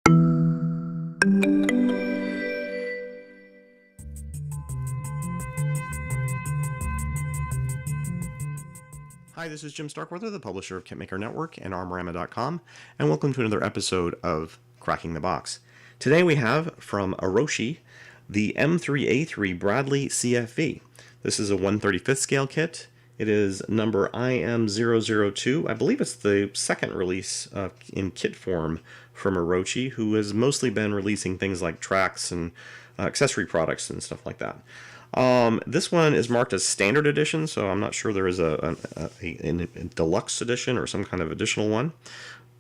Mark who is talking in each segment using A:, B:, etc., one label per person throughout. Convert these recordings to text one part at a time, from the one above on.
A: Hi, this is Jim Starkweather, the publisher of KitMaker Network and Armorama.com, and welcome to another episode of Cracking the Box. Today we have from Orochi the M3A3 Bradley CFV. This is a 1/35th scale kit. It is number IM002. I believe it's the second release in kit form from Orochi, who has mostly been releasing things like tracks and accessory products and stuff like that. This one is marked as standard edition, so I'm not sure there is a deluxe edition or some kind of additional one,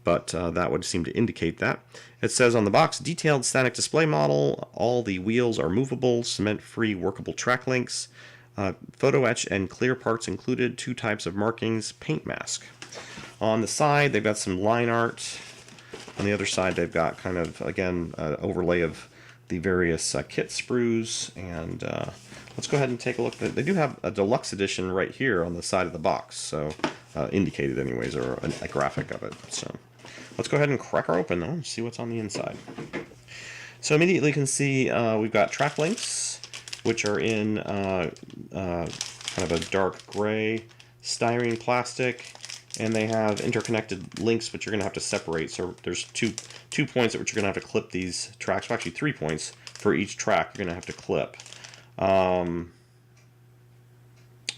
A: but that would seem to indicate that. It says on the box, detailed static display model, all the wheels are movable, cement-free workable track links, photo etch and clear parts included, 2 types of markings, paint mask. On the side, they've got some line art. On the other side, they've got kind of, again, overlay of the various kit sprues, and let's go ahead and take a look. They do have a deluxe edition right here on the side of the box, so indicated anyways, or a graphic of it. So let's go ahead and crack her open though and see what's on the inside. So immediately you can see we've got track links, which are in kind of a dark gray styrene plastic, and they have interconnected links which you're going to have to separate. So there's two points at which you're going to have to clip these tracks. Well, actually 3 points for each track you're going to have to clip.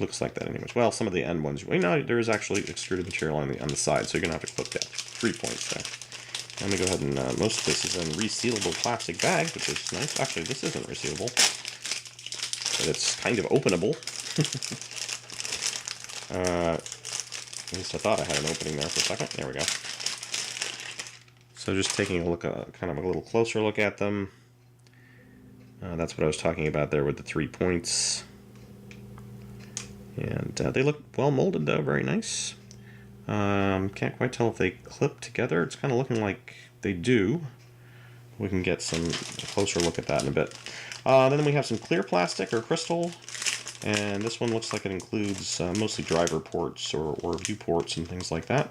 A: Looks like that anyways. Well, some of the end ones, well, no, there is actually extruded material on the side, so you're going to have to clip that 3 points there. Let me go ahead and, most of this is in resealable plastic bags, which is nice. Actually, this isn't resealable, but it's kind of openable. At least I thought I had an opening there for a second. There we go. So just taking a look, kind of a little closer look at them. That's what I was talking about there with the 3 points. And they look well molded though, very nice. Can't quite tell if they clip together. It's kind of looking like they do. We can get some closer look at that in a bit. Then we have some clear plastic or crystal. And this one looks like it includes mostly driver ports or viewports and things like that.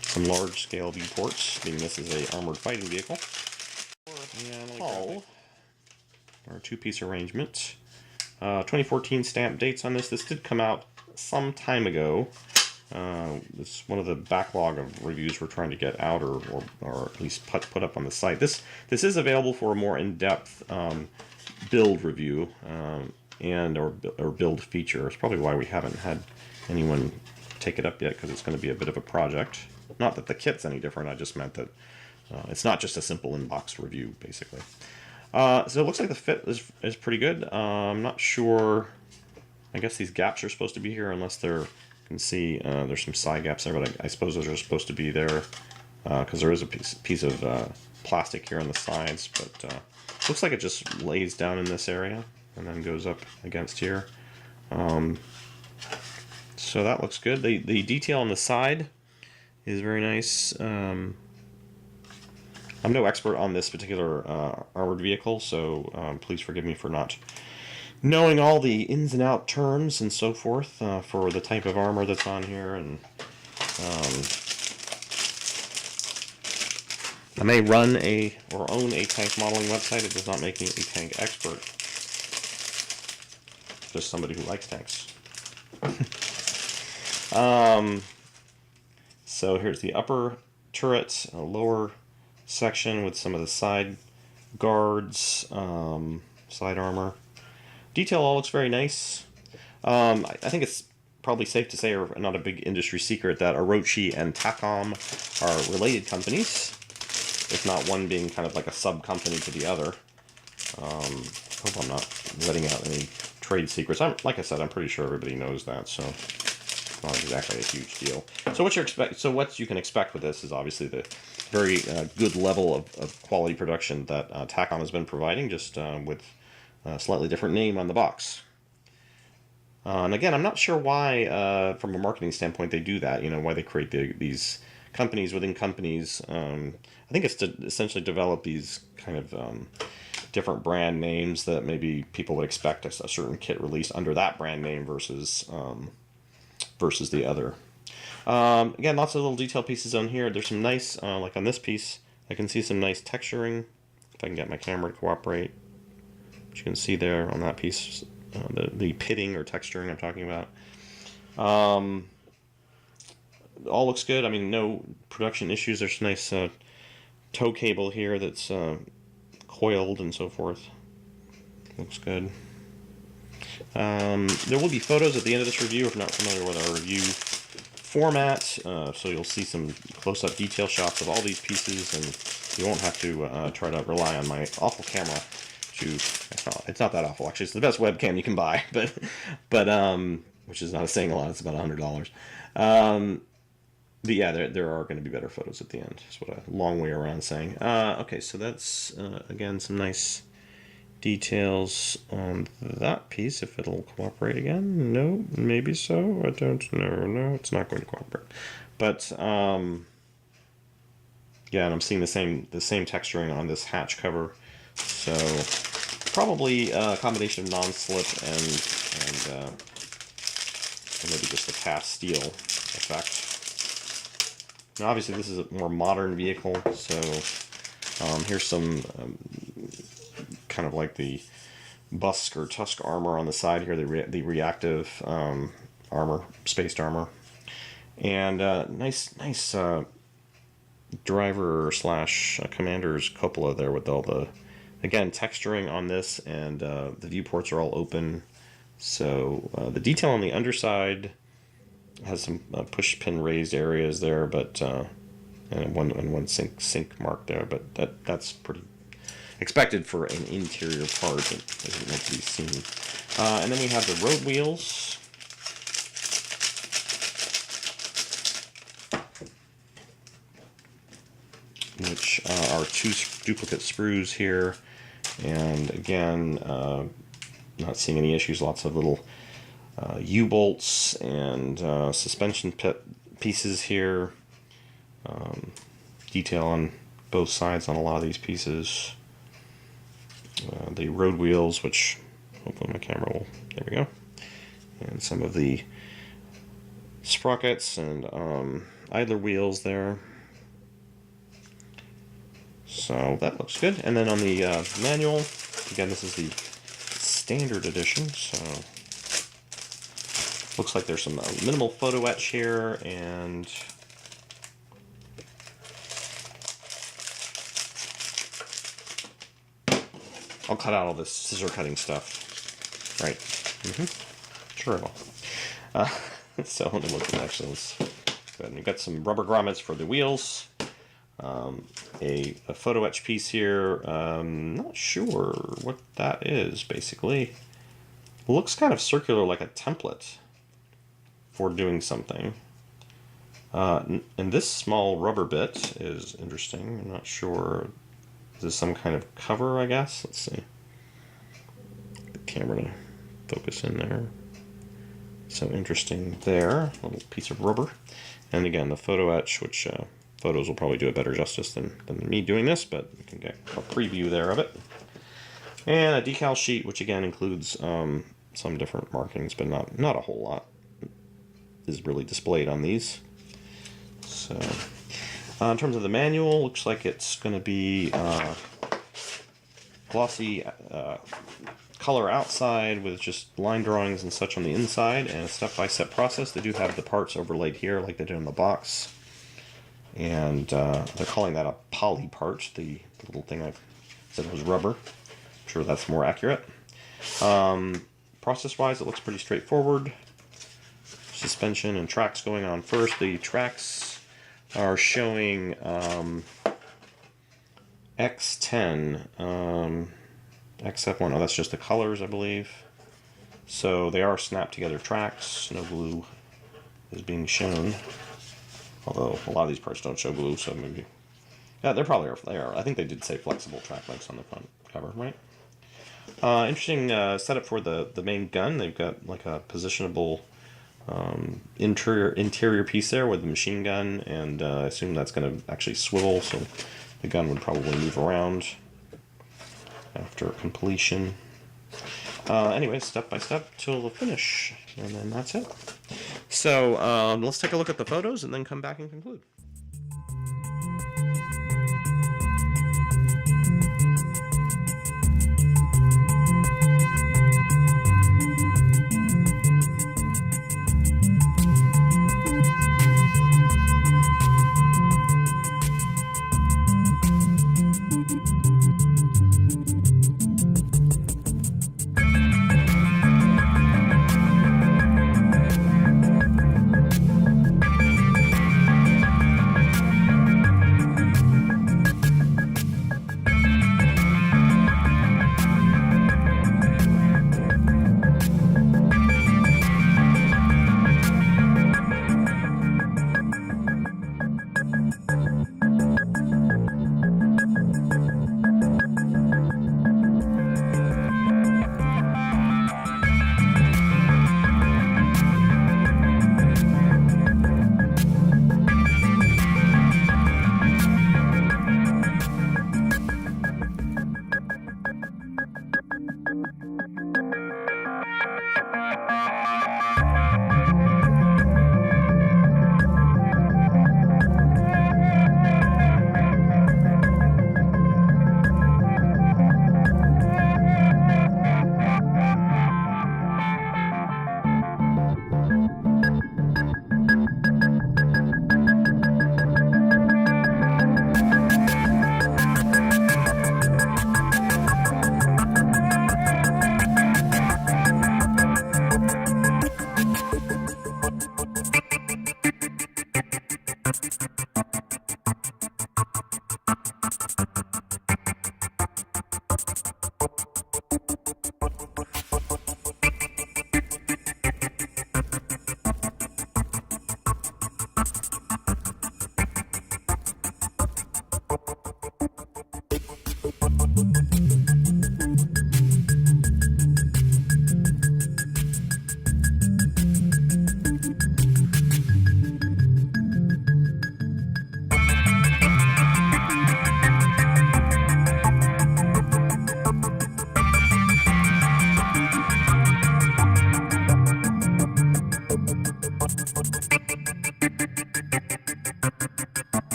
A: Some large-scale viewports, being this is a armored fighting vehicle. And hull, or 2-piece arrangement. 2014 stamp dates on this. This did come out some time ago. It's one of the backlog of reviews we're trying to get out, or at least put up on the site. This is available for a more in-depth build review. Or build feature. It's probably why we haven't had anyone take it up yet, because it's going to be a bit of a project. Not that the kit's any different, I just meant that it's not just a simple in-box review, basically. So it looks like the fit is pretty good. I'm not sure. I guess these gaps are supposed to be here, unless they're, you can see there's some side gaps there, but I suppose those are supposed to be there because there is a piece of plastic here on the sides, but looks like it just lays down in this area and then goes up against here. So that looks good. The detail on the side is very nice. I'm no expert on this particular armored vehicle, so please forgive me for not knowing all the ins and out terms and so forth for the type of armor that's on here. And I may run or own a tank modeling website. It does not make me a tank expert. Just somebody who likes tanks. So here's the upper turret, a lower section with some of the side guards, side armor. Detail all looks very nice. I think it's probably safe to say, or not a big industry secret, that Orochi and Takom are related companies, if not one being kind of like a sub-company to the other. Hope I'm not letting out any trade secrets. Like I said, I'm pretty sure everybody knows that, so it's not exactly a huge deal. So what you can expect with this is obviously the very good level of quality production that Takom has been providing, just with a slightly different name on the box. And again, I'm not sure why, from a marketing standpoint, they do that. You know, why they create these companies within companies. I think it's to essentially develop these kind of different brand names that maybe people would expect a certain kit release under that brand name versus the other. Again, lots of little detail pieces on here. There's some nice, like on this piece, I can see some nice texturing, if I can get my camera to cooperate. You can see there on that piece, the pitting or texturing I'm talking about. All looks good. I mean, no production issues. There's a nice tow cable here that's coiled and so forth. Looks good. There will be photos at the end of this review if you're not familiar with our review format, so you'll see some close-up detail shots of all these pieces, and you won't have to try to rely on my awful camera to... It's not that awful, actually. It's the best webcam you can buy, but which is not saying a lot. It's about $100. But yeah, there are going to be better photos at the end. That's what a long way around saying. Okay, so that's, again, some nice details on that piece. If it'll cooperate again. No, maybe so. I don't know. No, it's not going to cooperate. But, yeah, and I'm seeing the same texturing on this hatch cover. So, probably a combination of non-slip and maybe just the cast steel effect. Now, obviously, this is a more modern vehicle, so here's some kind of like the Busk or Tusk armor on the side here, the reactive armor, spaced armor, and nice driver slash commander's cupola there with all the, again, texturing on this, and the viewports are all open. So the detail on the underside has some push pin raised areas there, but and one sink mark there, but that's pretty expected for an interior part that isn't meant to be seen. And then we have the road wheels. Which are two duplicate sprues here, and again, not seeing any issues. Lots of little U-bolts and suspension pieces here. Detail on both sides on a lot of these pieces. The road wheels, which hopefully my camera will, there we go. And some of the sprockets and idler wheels there. So that looks good. And then on the manual, again, this is the standard edition, so looks like there's some minimal photo etch here, and I'll cut out all this scissor cutting stuff. Right. Sure I will. So let me look at actually. Let's go ahead. And we've got some rubber grommets for the wheels. A photo etch piece here. Not sure what that is, basically. Looks kind of circular, like a template for doing something. And this small rubber bit is interesting. I'm not sure. Is this some kind of cover, I guess? Let's see. The camera to focus in there. So interesting there. A little piece of rubber. And again, the photo etch, which photos will probably do it better justice than me doing this, but you can get a preview there of it. And a decal sheet, which again includes some different markings, but not a whole lot is really displayed on these. So in terms of the manual, looks like it's going to be glossy color outside with just line drawings and such on the inside, and a step-by-step process. They do have the parts overlaid here like they did in the box, and they're calling that a poly part, the little thing I said was rubber. I'm sure that's more accurate. Process-wise, it looks pretty straightforward. Suspension and tracks going on first. The tracks are showing X10, XF1. Oh, that's just the colors, I believe. So they are snapped together tracks. No glue is being shown. Although a lot of these parts don't show glue, so maybe. Yeah, they probably are. They are. I think they did say flexible track links on the front cover, right? Interesting setup for the main gun. They've got like a positionable interior piece there with the machine gun, and I assume that's going to actually swivel, so the gun would probably move around after completion. Anyway, step by step till the finish, and then that's it. So let's take a look at the photos and then come back and conclude.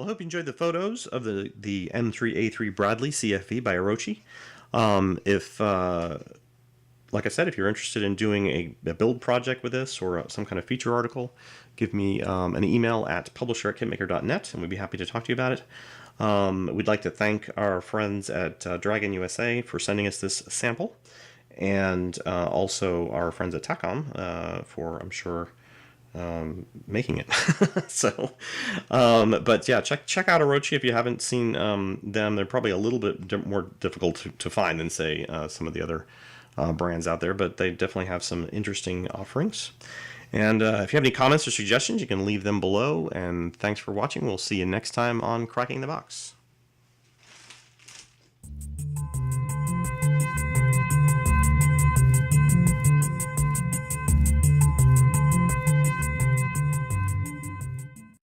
A: I hope you enjoyed the photos of the M3A3 Bradley CFV by Orochi. If like I said, if you're interested in doing a build project with this or some kind of feature article, give me an email at publisher@kitmaker.net, and we'd be happy to talk to you about it. We'd like to thank our friends at Dragon USA for sending us this sample, and also our friends at Tacom for, I'm sure, making it. So, but yeah, check out Orochi if you haven't seen them. They're probably a little bit more difficult to find than, say, some of the other brands out there, but they definitely have some interesting offerings. And if you have any comments or suggestions, you can leave them below. And thanks for watching. We'll see you next time on Cracking the Box.